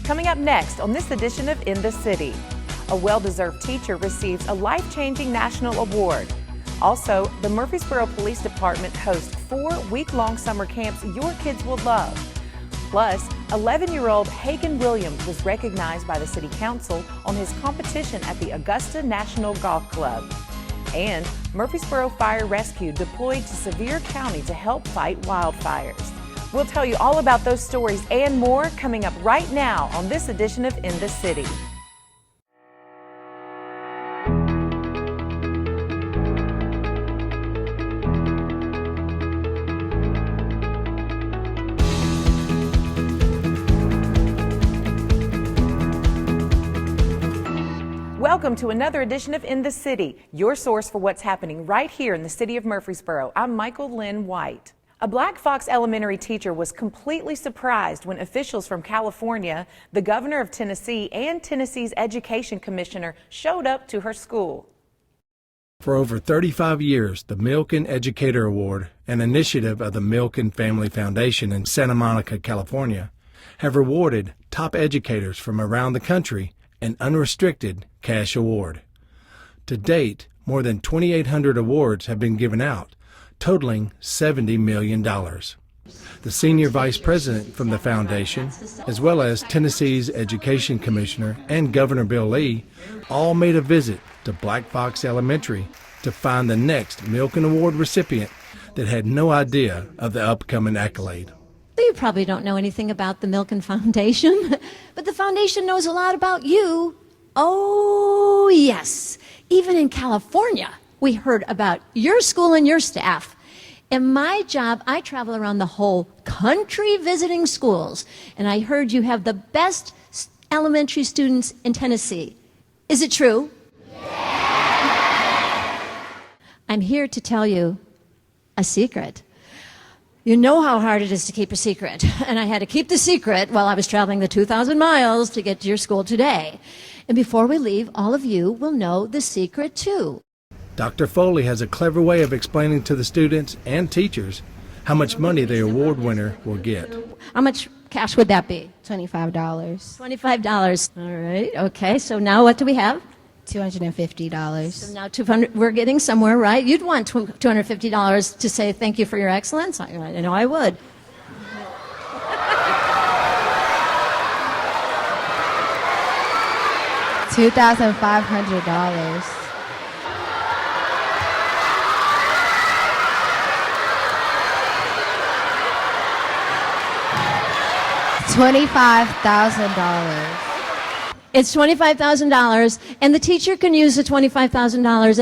Coming up next on this edition of In the City, a well-deserved teacher receives a life-changing national award. Also, the Murfreesboro Police Department hosts 4 week-long summer camps your kids will love. Plus, 11-year-old Hagen Williams was recognized by the City Council on his competition at the Augusta National Golf Club. And Murfreesboro Fire Rescue deployed to Sevier County to help fight wildfires. We'll tell you all about those stories and more coming up right now on this edition of In the City. Welcome to another edition of In the City, your source for what's happening right here in the city of Murfreesboro. I'm Michael Linn White. A Black Fox elementary teacher was completely surprised when officials from California, the governor of Tennessee, and Tennessee's education commissioner showed up to her school. For over 35 years, the Milken Educator Award, an initiative of the Milken Family Foundation in Santa Monica, California, have rewarded top educators from around the country an unrestricted cash award. To date, more than 2,800 awards have been given out, totaling $70 million. The senior vice president from the foundation, as well as Tennessee's education commissioner and Governor Bill Lee, all made a visit to Black Fox Elementary to find the next Milken Award recipient that had no idea of the upcoming accolade. You probably don't know anything about the Milken Foundation, but the foundation knows a lot about you. Oh, yes. Even in California, we heard about your school and your staff. In my job, I travel around the whole country visiting schools, and I heard you have the best elementary students in Tennessee. Is it true? Yeah. I'm here to tell you a secret. You know how hard it is to keep a secret, and I had to keep the secret while I was traveling the 2,000 miles to get to your school today. And before we leave, all of you will know the secret too. Dr. Foley has a clever way of explaining to the students and teachers how much money the award winner will get. How much cash would that be? $25. $25. All right. Okay. So now what do we have? $250. So now 200. We're getting somewhere, right? You'd want $250 to say thank you for your excellence. I know I would. $2,500. $25,000. It's $25,000, and the teacher can use the $25,000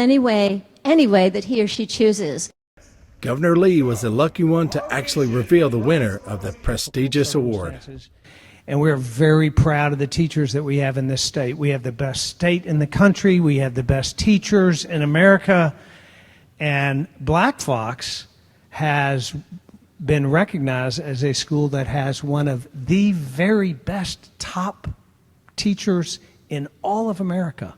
any way that he or she chooses. Governor Lee was the lucky one to actually reveal the winner of the prestigious award. And we're very proud of the teachers that we have in this state. We have the best state in the country. We have the best teachers in America. And Black Fox has been recognized as a school that has one of the very best top teachers in all of America.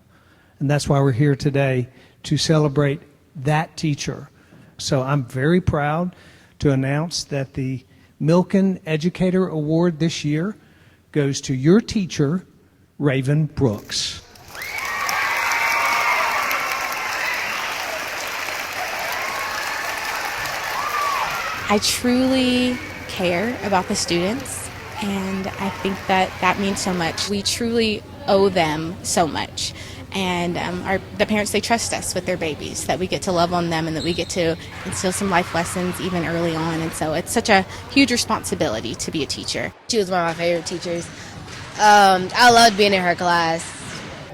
And that's why we're here today, to celebrate that teacher. So I'm very proud to announce that the Milken Educator Award this year goes to your teacher, Raven Brooks. I truly care about the students, and I think that means so much. We truly owe them so much. And the parents, they trust us with their babies, that we get to love on them and that we get to instill some life lessons even early on. And so it's such a huge responsibility to be a teacher. She was one of my favorite teachers. I loved being in her class.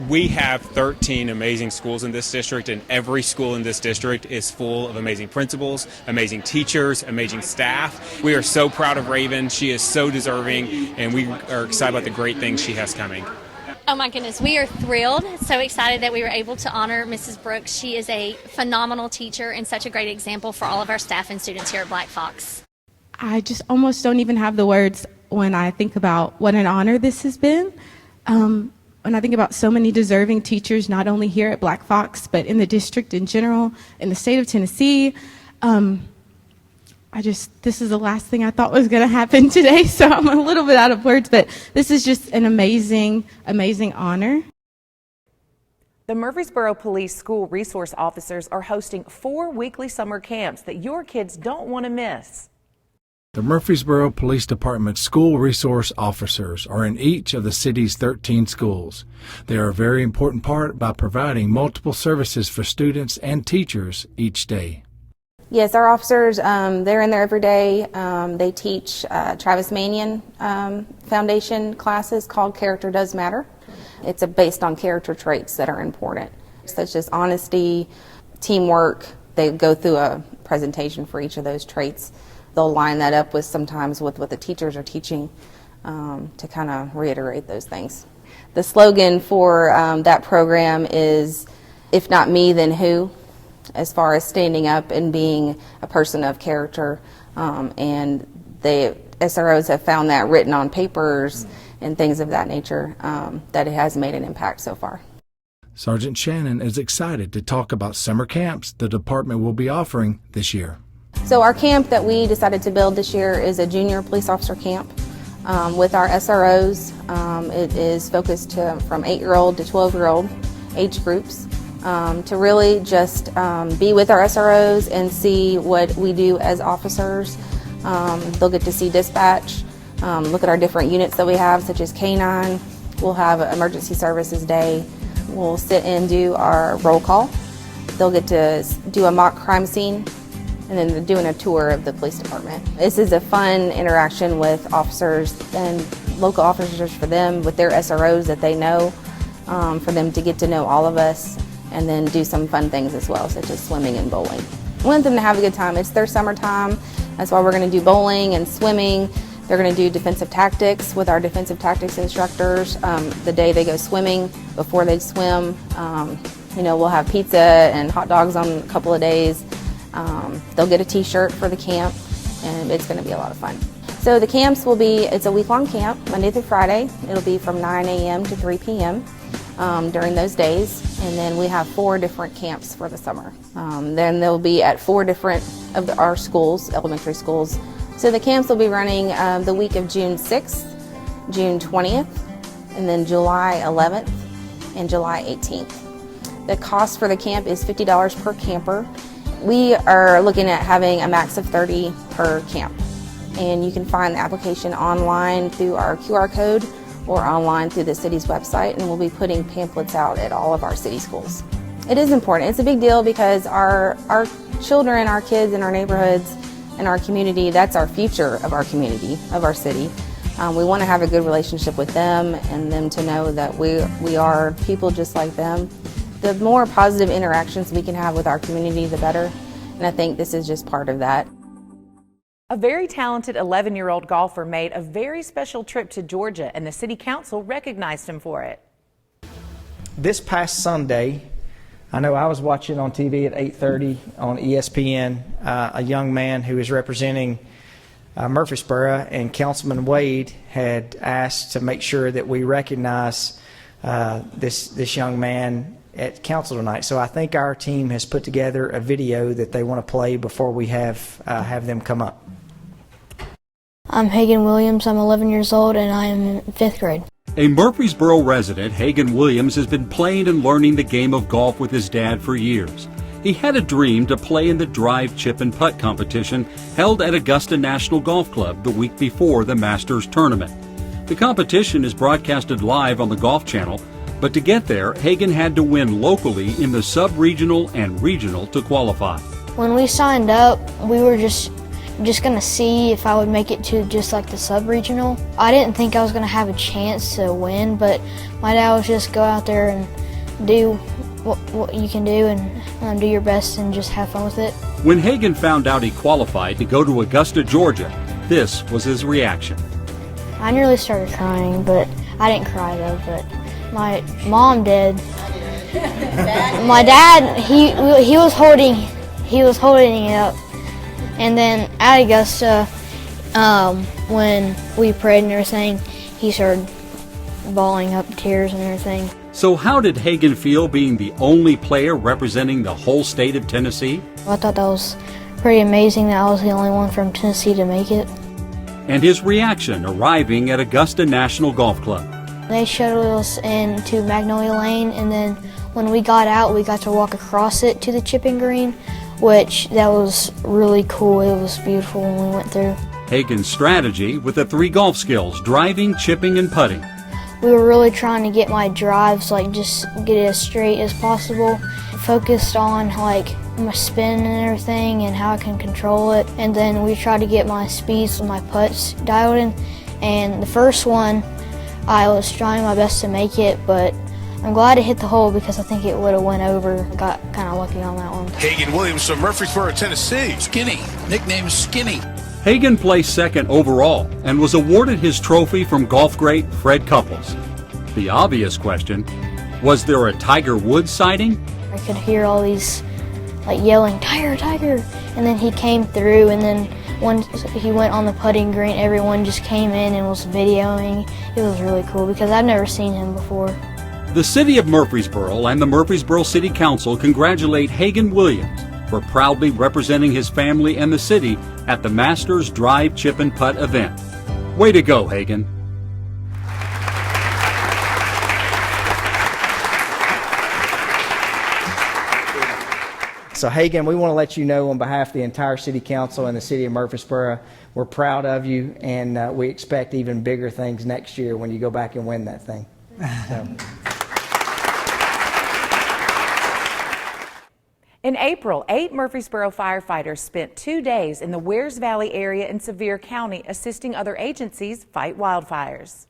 We have 13 amazing schools in this district, and every school in this district is full of amazing principals, amazing teachers, amazing staff. We are so proud of Raven. She is so deserving, and we are excited about the great things she has coming. Oh my goodness, we are thrilled, so excited that we were able to honor Mrs. Brooks. She is a phenomenal teacher and such a great example for all of our staff and students here at Black Fox. I just almost don't even have the words when I think about what an honor this has been. When I think about so many deserving teachers, not only here at Black Fox, but in the district in general, in the state of Tennessee, this is the last thing I thought was going to happen today, so I'm a little bit out of words, but this is just an amazing, amazing honor. The Murfreesboro Police School Resource Officers are hosting 4 weekly summer camps that your kids don't want to miss. The Murfreesboro Police Department School Resource Officers are in each of the city's 13 schools. They are a very important part by providing multiple services for students and teachers each day. Yes, our officers, they're in there every day. They teach Travis Manion Foundation classes called Character Does Matter. It's based on character traits that are important, such as honesty, teamwork. They go through a presentation for each of those traits. They'll line that up with sometimes with what the teachers are teaching to kind of reiterate those things. The slogan for that program is, "If not me, then who?" as far as standing up and being a person of character. And the SROs have found that written on papers and things of that nature, that it has made an impact so far. Sergeant Shannon is excited to talk about summer camps the department will be offering this year. So our camp that we decided to build this year is a junior police officer camp with our SROs. It is focused from 8-year-old to 12-year-old age groups to really just be with our SROs and see what we do as officers. They'll get to see dispatch, look at our different units that we have, such as K9. We'll have emergency services day. We'll sit and do our roll call. They'll get to do a mock crime scene, and then they're doing a tour of the police department. This is a fun interaction with officers and local officers for them, with their SROs that they know, for them to get to know all of us, and then do some fun things as well, such as swimming and bowling. We want them to have a good time. It's their summertime. That's why we're going to do bowling and swimming. They're going to do defensive tactics with our defensive tactics instructors the day they go swimming. Before they swim, we'll have pizza and hot dogs on a couple of days. They'll get a t-shirt for the camp, and it's going to be a lot of fun. So the camps it's a week-long camp, Monday through Friday. It'll be from 9 a.m. to 3 p.m. During those days, and then we have 4 different camps for the summer. Then they'll be at 4 different of our schools, elementary schools. So the camps will be running the week of June 6th, June 20th, and then July 11th and July 18th. The cost for the camp is $50 per camper. We are looking at having a max of 30 per camp, and you can find the application online through our QR code or online through the city's website, and we'll be putting pamphlets out at all of our city schools. It is important. It's a big deal because our children, our kids in our neighborhoods and our community, that's our future of our community, of our city. We want to have a good relationship with them and them to know that we are people just like them. The more positive interactions we can have with our community, the better, and I think this is just part of that. A very talented 11-year-old golfer made a very special trip to Georgia, and the City Council recognized him for it. This past Sunday, I know I was watching on TV at 8:30 on ESPN, a young man who is representing Murfreesboro, and Councilman Wade had asked to make sure that we recognize this young man at council tonight. So I think our team has put together a video that they want to play before we have them come up. I'm Hagen Williams. I'm 11 years old and I am in 5th grade. A Murfreesboro resident, Hagen Williams, has been playing and learning the game of golf with his dad for years. He had a dream to play in the drive, chip, and putt competition held at Augusta National Golf Club the week before the Masters tournament. The competition is broadcasted live on the Golf Channel, but to get there, Hagen had to win locally in the sub-regional and regional to qualify. When we signed up, we were just going to see if I would make it to just like the sub-regional. I didn't think I was going to have a chance to win, but my dad was just go out there and do what you can do and do your best and just have fun with it. When Hagen found out he qualified to go to Augusta, Georgia, this was his reaction. I nearly started crying, but I didn't cry though, but my mom did. My dad, he was holding it up. And then at Augusta, when we prayed and everything, he started bawling up tears and everything. So how did Hagen feel being the only player representing the whole state of Tennessee? I thought that was pretty amazing that I was the only one from Tennessee to make it. And his reaction arriving at Augusta National Golf Club. They shuttled us into Magnolia Lane, and then when we got out, we got to walk across it to the chipping green, which that was really cool. It was beautiful when we went through. Hagen's strategy with the 3 golf skills, driving, chipping, and putting. We were really trying to get my drives, just get it as straight as possible. Focused on my spin and everything and how I can control it. And then we tried to get my speeds and my putts dialed in. And the first one, I was trying my best to make it, but I'm glad it hit the hole because I think it would have went over. Got kind of lucky on that one. Hagen Williams from Murfreesboro, Tennessee. Skinny, nicknamed Skinny. Hagen placed second overall and was awarded his trophy from golf great Fred Couples. The obvious question, was there a Tiger Woods sighting? I could hear all these yelling, "Tiger, Tiger!" And then he came through, and then once he went on the putting green, everyone just came in and was videoing. It was really cool because I've never seen him before. The City of Murfreesboro and the Murfreesboro City Council congratulate Hagen Williams for proudly representing his family and the city at the Masters Drive, Chip, and Putt event. Way to go, Hagen. So Hagen, we want to let you know on behalf of the entire City Council and the City of Murfreesboro, we're proud of you, and we expect even bigger things next year when you go back and win that thing. So. In April, 8 Murfreesboro firefighters spent 2 days in the Wears Valley area in Sevier County assisting other agencies fight wildfires.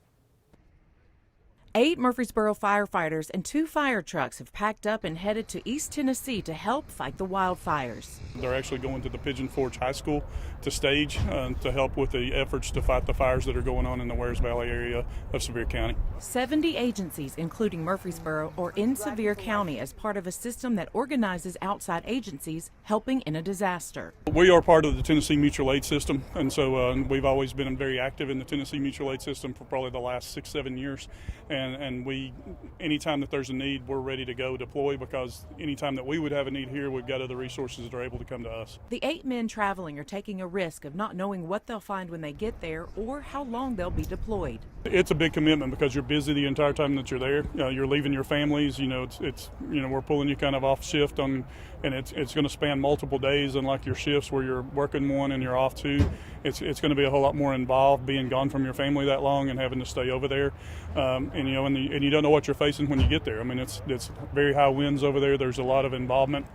8 Murfreesboro firefighters and 2 fire trucks have packed up and headed to East Tennessee to help fight the wildfires. They're actually going to the Pigeon Forge High School to stage to help with the efforts to fight the fires that are going on in the Wears Valley area of Sevier County. 70 agencies, including Murfreesboro, are in Sevier County as part of a system that organizes outside agencies helping in a disaster. We are part of the Tennessee Mutual Aid system, and so we've always been very active in the Tennessee Mutual Aid system for probably the last 6-7 years. And we, anytime that there's a need, we're ready to go deploy, because anytime that we would have a need here, we've got other resources that are able to come to us. The 8 men traveling are taking a risk of not knowing what they'll find when they get there or how long they'll be deployed. It's a big commitment because you're busy the entire time that you're there. You're leaving your families. It's we're pulling you kind of off shift and it's going to span multiple days, unlike your shifts where you're working one and you're off two. It's going to be a whole lot more involved being gone from your family that long and having to stay over there. And you don't know what you're facing when you get there. I mean, it's very high winds over there. There's a lot of involvement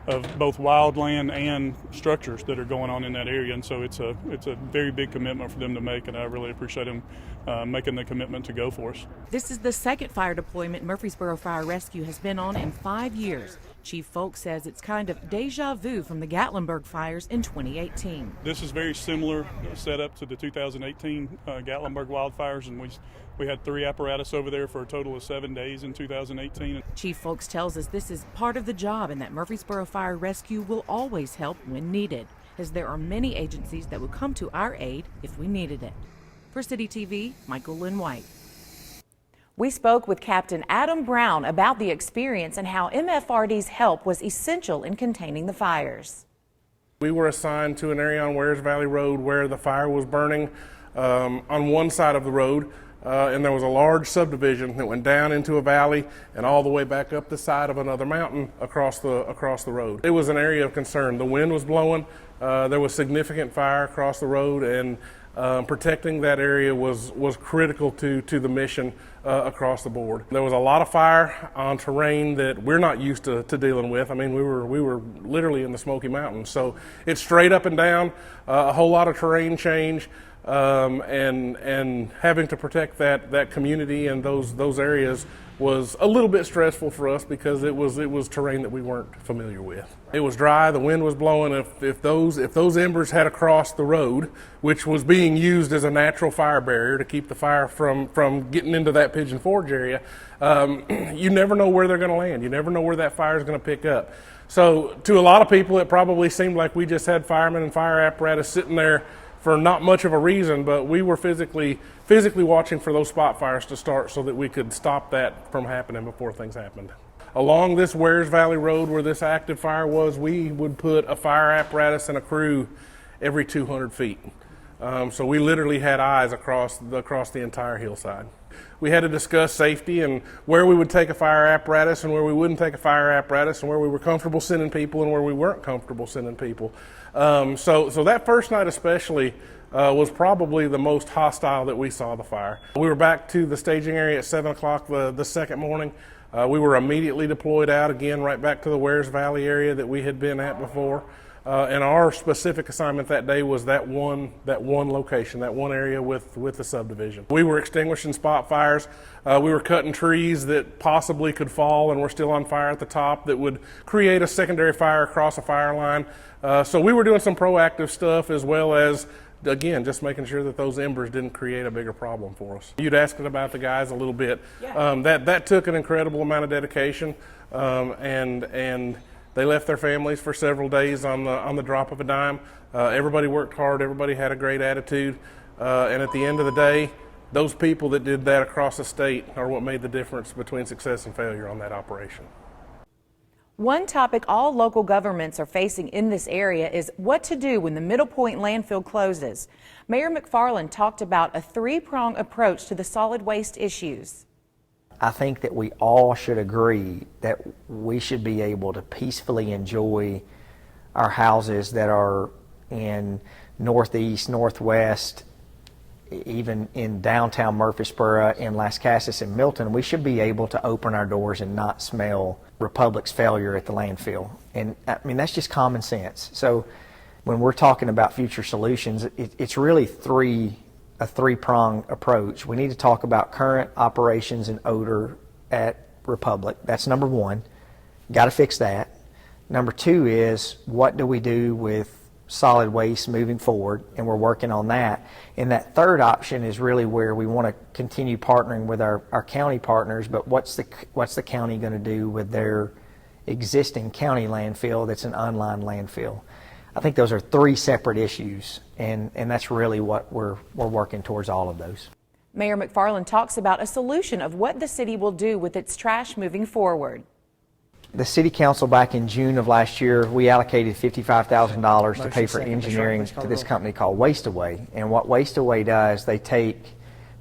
of both wildland and structures that are going on in that area, and so it's a very big commitment for them to make, and I really appreciate them making the commitment to go for us. This is the second fire deployment Murfreesboro Fire Rescue has been on in 5 years. Chief Folk says it's kind of deja vu from the Gatlinburg fires in 2018. This is very similar setup to the 2018 Gatlinburg wildfires, and we had 3 apparatus over there for a total of 7 days in 2018. Chief Folks tells us this is part of the job and that Murfreesboro Fire Rescue will always help when needed, as there are many agencies that would come to our aid if we needed it. For CityTV, Michael Linn White. We spoke with Captain Adam Brown about the experience and how MFRD's help was essential in containing the fires. We were assigned to an area on Wears Valley Road where the fire was burning on one side of the road. And there was a large subdivision that went down into a valley and all the way back up the side of another mountain across the road. It was an area of concern. The wind was blowing. There was significant fire across the road, and protecting that area was critical to the mission across the board. There was a lot of fire on terrain that we're not used to dealing with. I mean, we were literally in the Smoky Mountains, so it's straight up and down, a whole lot of terrain change. And having to protect that community and those areas was a little bit stressful for us because it was terrain that we weren't familiar with. It was dry, the wind was blowing. If those embers had crossed the road, which was being used as a natural fire barrier to keep the fire from getting into that Pigeon Forge area, you never know where they're going to land. You never know where that fire is going to pick up. So to a lot of people, it probably seemed like we just had firemen and fire apparatus sitting there for not much of a reason, but we were physically watching for those spot fires to start so that we could stop that from happening before things happened. along this Wares Valley Road where this active fire was, we would put a fire apparatus and a crew every 200 feet. So we literally had eyes across the entire hillside. We had to discuss safety and where we would take a fire apparatus and where we wouldn't take a fire apparatus, and where we were comfortable sending people and where we weren't comfortable sending people. So that first night especially was probably the most hostile that we saw the fire. We were back to the staging area at 7 o'clock the second morning. We were immediately deployed out again right back to the Wares Valley area that we had been at before. And our specific assignment that day was that one location, that one area with the subdivision. We were extinguishing spot fires. We were cutting trees that possibly could fall and were still on fire at the top that would create a secondary fire across a fire line. So we were doing some proactive stuff, as well as, again, just making sure that those embers didn't create a bigger problem for us. You'd asked about the guys a little bit. Yeah. That took an incredible amount of dedication, and they left their families for several days on the drop of a dime. Everybody worked hard. Everybody had a great attitude. And at the end of the day, those people that did that across the state are what made the difference between success and failure on that operation. One topic all local governments are facing in this area is what to do when the Middle Point landfill closes. Mayor McFarland talked about a three-pronged approach to the solid waste issues. I think that we all should agree that we should be able to peacefully enjoy our houses that are in northeast, northwest, even in downtown Murfreesboro, in Las Casas and Milton. We should be able to open our doors and not smell Republic's failure at the landfill. And I mean, that's just common sense. So when we're talking about future solutions, it's really a three-pronged approach. We need to talk about current operations and odor at Republic. That's number one. Got to fix that. Number two is, what do we do with solid waste moving forward? And we're working on that. And that third option is really where we want to continue partnering with our county partners, but what's the county going to do with their existing county landfill that's an unlined landfill? I think those are three separate issues, and that's really what we're working towards, all of those. Mayor McFarland talks about a solution of what the city will do with its trash moving forward. The City Council back in June of last year, we allocated $55,000 to pay for engineering to this company called Waste Away. And what Waste Away does, they take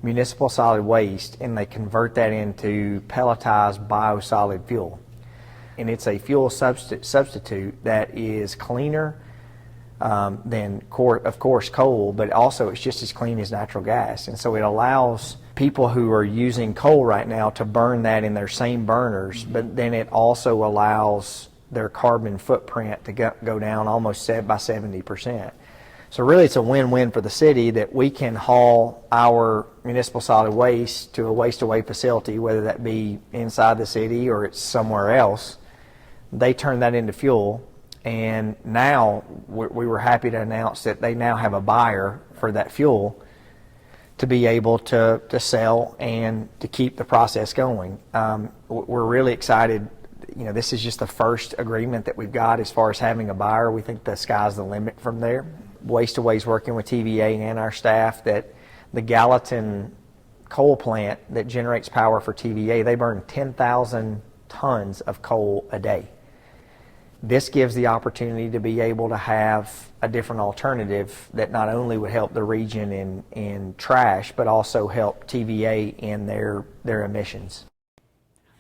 municipal solid waste and they convert that into pelletized biosolid fuel. And it's a fuel substitute that is cleaner than, of course, coal, but also it's just as clean as natural gas. And so it allows people who are using coal right now to burn that in their same burners, but then it also allows their carbon footprint to go down almost by 70%. So really it's a win-win for the city that we can haul our municipal solid waste to a waste away facility, whether that be inside the city or it's somewhere else. They turn that into fuel, and now we were happy to announce that they now have a buyer for that fuel to be able to sell and to keep the process going. We're really excited. You know, this is just the first agreement that we've got as far as having a buyer. We think the sky's the limit from there. Waste Away's working with TVA and our staff that the Gallatin coal plant that generates power for TVA, they burn 10,000 tons of coal a day. This gives the opportunity to be able to have a different alternative that not only would help the region in trash, but also help TVA in their emissions.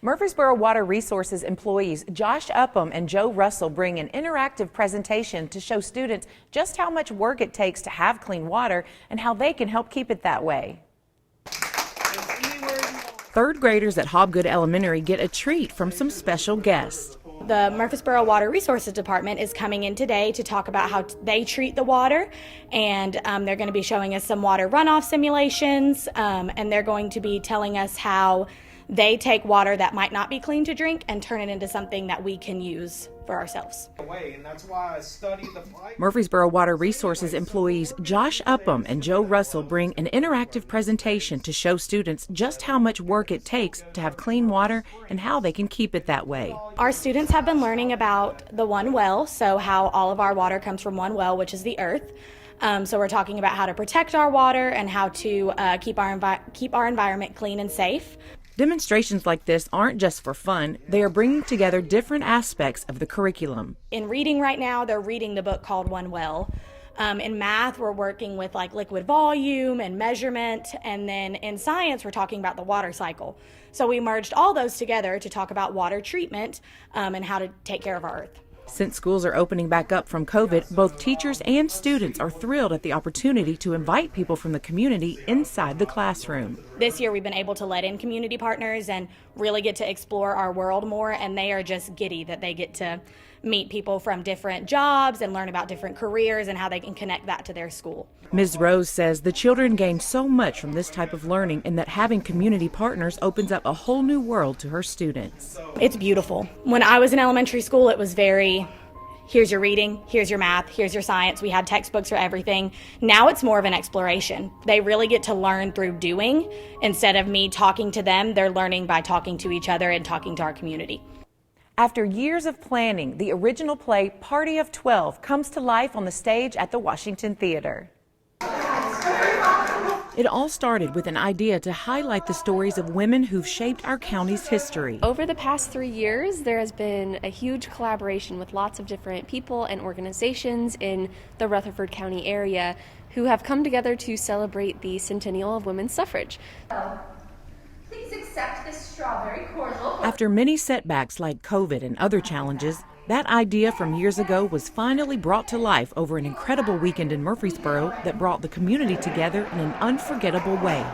Murfreesboro Water Resources employees Josh Upham and Joe Russell bring an interactive presentation to show students just how much work it takes to have clean water and how they can help keep it that way. Third graders at Hobgood Elementary get a treat from some special guests. The Murfreesboro Water Resources Department is coming in today to talk about how they treat the water, and they're going to be showing us some water runoff simulations, and they're going to be telling us how they take water that might not be clean to drink and turn it into something that we can use for ourselves. Murfreesboro Water Resources employees Josh Upham and Joe Russell bring an interactive presentation to show students just how much work it takes to have clean water and how they can keep it that way. Our students have been learning about the one well, so how all of our water comes from one well, which is the earth. So we're talking about how to protect our water and how to keep our environment clean and safe. Demonstrations like this aren't just for fun, they are bringing together different aspects of the curriculum. In reading right now, they're reading the book called One Well. In math, we're working with like liquid volume and measurement, and then in science, we're talking about the water cycle. So we merged all those together to talk about water treatment and how to take care of our earth. Since schools are opening back up from COVID, both teachers and students are thrilled at the opportunity to invite people from the community inside the classroom. This year we've been able to let in community partners and really get to explore our world more, and they are just giddy that they get to meet people from different jobs and learn about different careers and how they can connect that to their school. Ms. Rose says the children gain so much from this type of learning and that having community partners opens up a whole new world to her students. It's beautiful. When I was in elementary school, it was very, here's your reading, here's your math, here's your science. We had textbooks for everything. Now it's more of an exploration. They really get to learn through doing. Instead of me talking to them, they're learning by talking to each other and talking to our community. After years of planning, the original play Party of 12 comes to life on the stage at the Washington Theater. It all started with an idea to highlight the stories of women who've shaped our county's history. Over the past 3 years, there has been a huge collaboration with lots of different people and organizations in the Rutherford County area who have come together to celebrate the centennial of women's suffrage. Please accept this strawberry cordial. After many setbacks like COVID and other challenges, that idea from years ago was finally brought to life over an incredible weekend in Murfreesboro that brought the community together in an unforgettable way.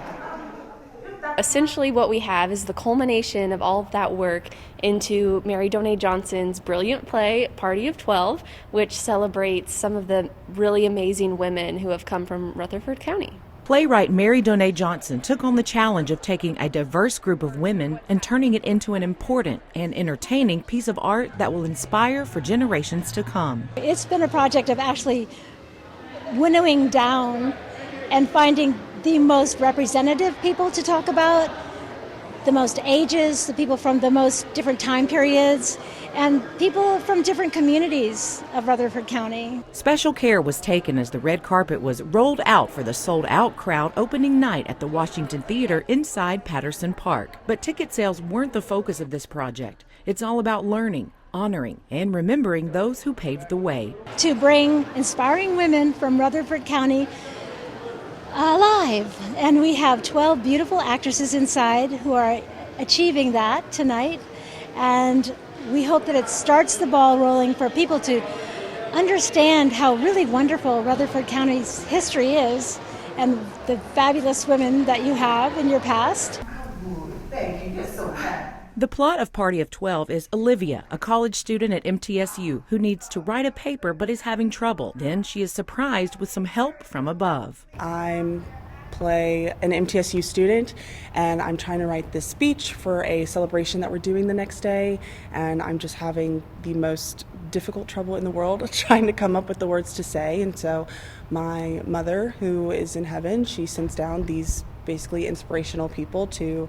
Essentially what we have is the culmination of all of that work into Mary Donay Johnson's brilliant play, Party of 12, which celebrates some of the really amazing women who have come from Rutherford County. Playwright Mary Donay Johnson took on the challenge of taking a diverse group of women and turning it into an important and entertaining piece of art that will inspire for generations to come. It's been a project of actually winnowing down and finding the most representative people to talk about, the most ages, the people from the most different time periods, and people from different communities of Rutherford County. Special care was taken as the red carpet was rolled out for the sold-out crowd opening night at the Washington Theater inside Patterson Park. But ticket sales weren't the focus of this project. It's all about learning, honoring, and remembering those who paved the way. To bring inspiring women from Rutherford County alive. And we have 12 beautiful actresses inside who are achieving that tonight. And we hope that it starts the ball rolling for people to understand how really wonderful Rutherford County's history is and the fabulous women that you have in your past. Thank you. You're so kind. The plot of Party of 12 is Olivia, a college student at MTSU who needs to write a paper but is having trouble. Then she is surprised with some help from above. I'm an MTSU student, and I'm trying to write this speech for a celebration that we're doing the next day, and I'm just having the most difficult trouble in the world trying to come up with the words to say. And so my mother, who is in heaven, she sends down these basically inspirational people to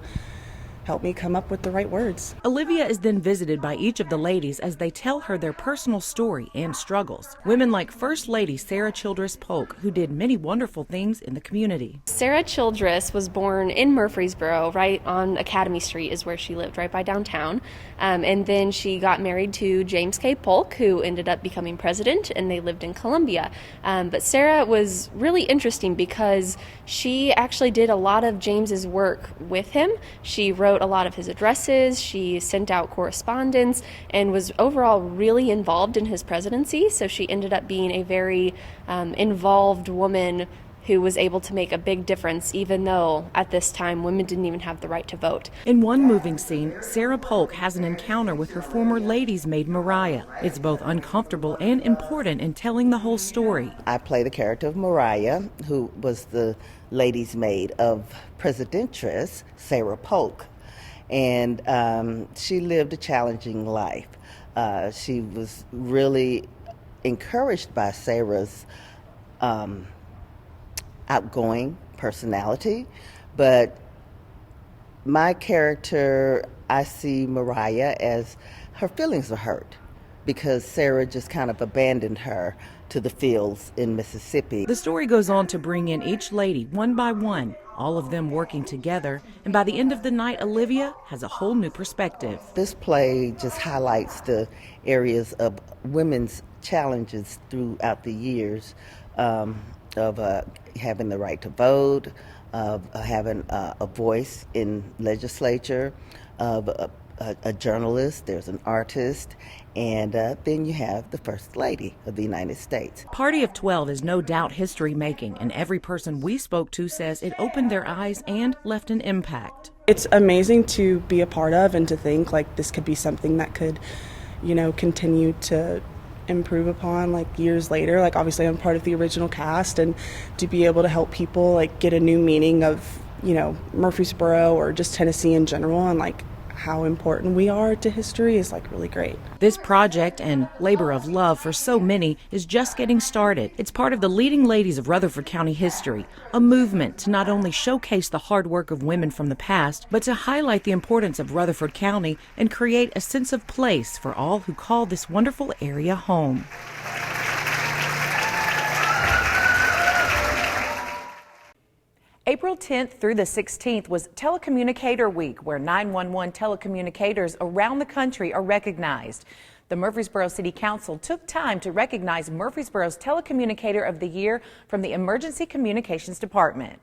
help me come up with the right words. Olivia is then visited by each of the ladies as they tell her their personal story and struggles. Women like First Lady Sarah Childress Polk, who did many wonderful things in the community. Sarah Childress was born in Murfreesboro, right on Academy Street is where she lived, right by downtown. And then she got married to James K. Polk, who ended up becoming president, and they lived in Columbia. But Sarah was really interesting because she actually did a lot of James's work with him. She wrote a lot of his addresses, she sent out correspondence, and was overall really involved in his presidency. So she ended up being a very involved woman who was able to make a big difference, even though at this time women didn't even have the right to vote. In one moving scene, Sarah Polk has an encounter with her former lady's maid Mariah. It's both uncomfortable and important in telling the whole story. I play the character of Mariah, who was the lady's maid of Presidentress Sarah Polk. And she lived a challenging life. She was really encouraged by Sarah's outgoing personality, but my character, I see Mariah as her feelings were hurt because Sarah just kind of abandoned her to the fields in Mississippi. The story goes on to bring in each lady one by one, all of them working together, and by the end of the night, Olivia has a whole new perspective. This play just highlights the areas of women's challenges throughout the years of having the right to vote, of having a voice in legislature, of a journalist, there's an artist, and then you have the First Lady of the United States. Party of 12 is no doubt history making, and every person we spoke to says it opened their eyes and left an impact. It's amazing to be a part of and to think like this could be something that could, continue to improve upon like years later. Like obviously I'm part of the original cast, and to be able to help people like get a new meaning of, Murfreesboro or just Tennessee in general, and like how important we are to history is like really great. This project and labor of love for so many is just getting started. It's part of the Leading Ladies of Rutherford County History, a movement to not only showcase the hard work of women from the past, but to highlight the importance of Rutherford County and create a sense of place for all who call this wonderful area home. April 10th through the 16th was Telecommunicator Week, where 911 telecommunicators around the country are recognized. The Murfreesboro City Council took time to recognize Murfreesboro's Telecommunicator of the Year from the Emergency Communications Department.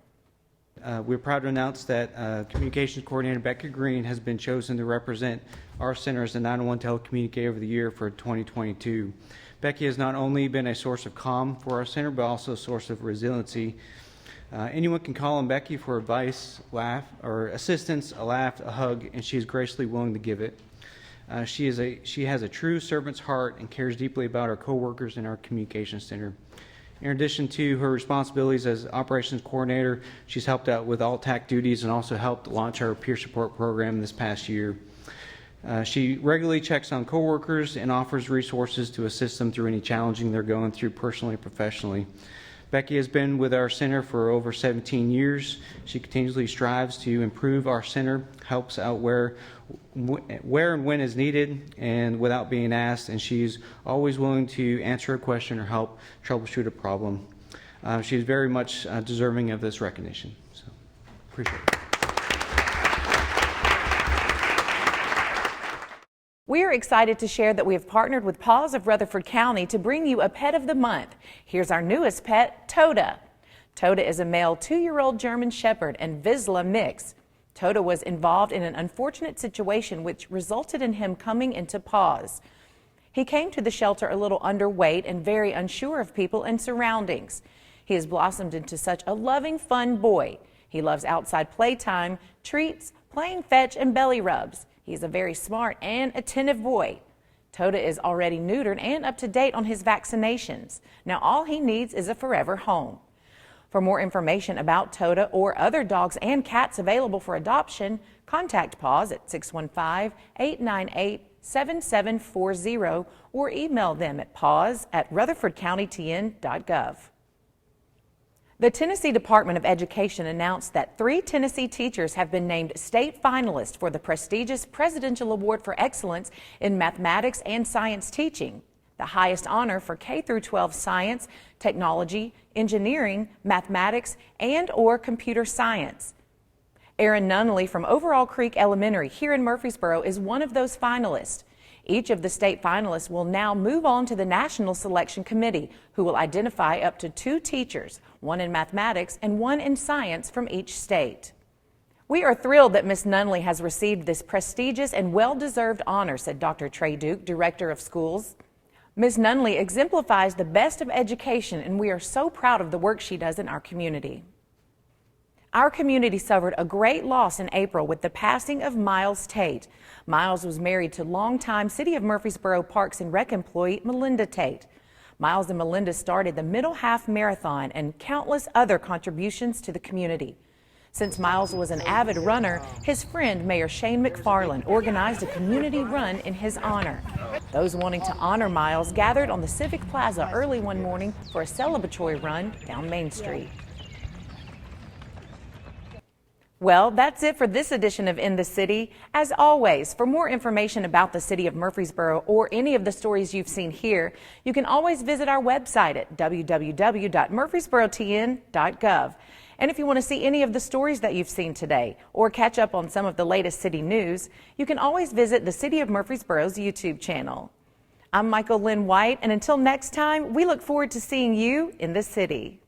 We're proud to announce that Communications Coordinator Becky Green has been chosen to represent our center as the 911 Telecommunicator of the Year for 2022. Becky has not only been a source of calm for our center, but also a source of resiliency. Anyone can call on Becky for advice, laugh, or assistance, a laugh, a hug, and she is graciously willing to give it. She has a true servant's heart and cares deeply about our coworkers in our communications center. In addition to her responsibilities as operations coordinator, she's helped out with all TAC duties and also helped launch our peer support program this past year. She regularly checks on coworkers and offers resources to assist them through any challenging they're going through personally and professionally. Becky has been with our center for over 17 years. She continually strives to improve our center, helps out where and when is needed and without being asked, and she's always willing to answer a question or help troubleshoot a problem. She's very much deserving of this recognition. So, appreciate it. We are excited to share that we have partnered with PAWS of Rutherford County to bring you a pet of the month. Here's our newest pet, Toda. Toda is a male 2-year-old German Shepherd and Vizsla mix. Toda was involved in an unfortunate situation which resulted in him coming into PAWS. He came to the shelter a little underweight and very unsure of people and surroundings. He has blossomed into such a loving, fun boy. He loves outside playtime, treats, playing fetch, and belly rubs. He's a very smart and attentive boy. Toda is already neutered and up to date on his vaccinations. Now all he needs is a forever home. For more information about Toda or other dogs and cats available for adoption, contact PAWS at 615-898-7740 or email them at paws@rutherfordcountytn.gov. The Tennessee Department of Education announced that 3 Tennessee teachers have been named state finalists for the prestigious Presidential Award for Excellence in Mathematics and Science Teaching, the highest honor for K-12 science, technology, engineering, mathematics, and/or computer science. Aaron Nunley from Overall Creek Elementary here in Murfreesboro is one of those finalists. Each of the state finalists will now move on to the National Selection Committee, who will identify up to 2 teachers, 1 in mathematics and 1 in science from each state. We are thrilled that Ms. Nunley has received this prestigious and well-deserved honor, said Dr. Trey Duke, Director of Schools. Ms. Nunley exemplifies the best of education, and we are so proud of the work she does in our community. Our community suffered a great loss in April with the passing of Miles Tate. Miles was married to longtime City of Murfreesboro Parks and Rec employee Melinda Tate. Miles and Melinda started the Middle Half Marathon and countless other contributions to the community. Since Miles was an avid runner, his friend Mayor Shane McFarland organized a community run in his honor. Those wanting to honor Miles gathered on the Civic Plaza early one morning for a celebratory run down Main Street. Well, that's it for this edition of In the City. As always, for more information about the city of Murfreesboro or any of the stories you've seen here, you can always visit our website at www.murfreesborotn.gov. And if you want to see any of the stories that you've seen today or catch up on some of the latest city news, you can always visit the City of Murfreesboro's YouTube channel. I'm Michael Linn White, and until next time, we look forward to seeing you in the city.